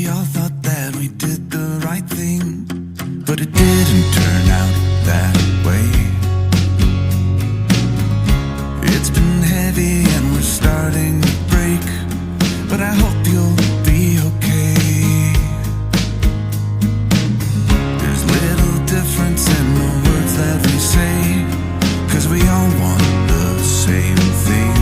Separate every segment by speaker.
Speaker 1: We all thought that we did the right thing, but it didn't turn out that way. It's been heavy and we're starting to break, but I hope you'll be okay. There's little difference in the words that we say, 'cause we all want the same thing.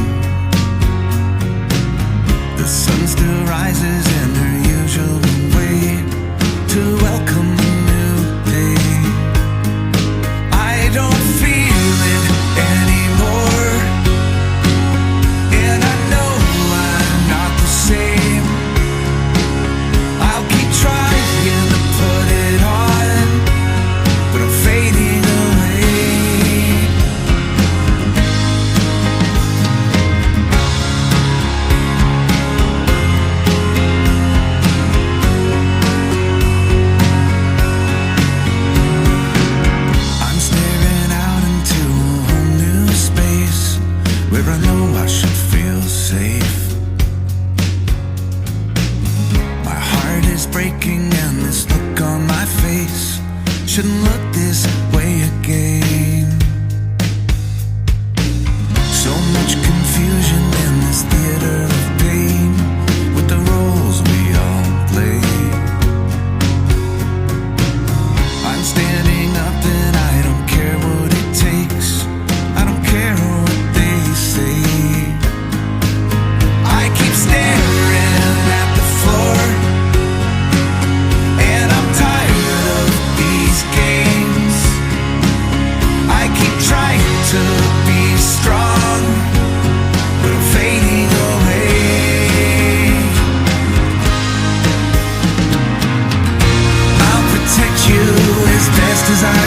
Speaker 1: The sun still rises in her usual way to welcome the new day. I don't feel it anymore, and I know I'm not the same. I'll keep trying to put it on, but I'm fading away. I'm staring out into a whole new space where I know I should feel safe. My heart is breaking and this look on my face shouldn't look this way again. So much confusion in this theater of pain with the roles we all play. I'm standing up and I don't care what it takes. I don't care what they say. I keep staring at the floor, and I'm tired of these games. I keep trying to be strong, but I'm fading away. I'll protect you as best as I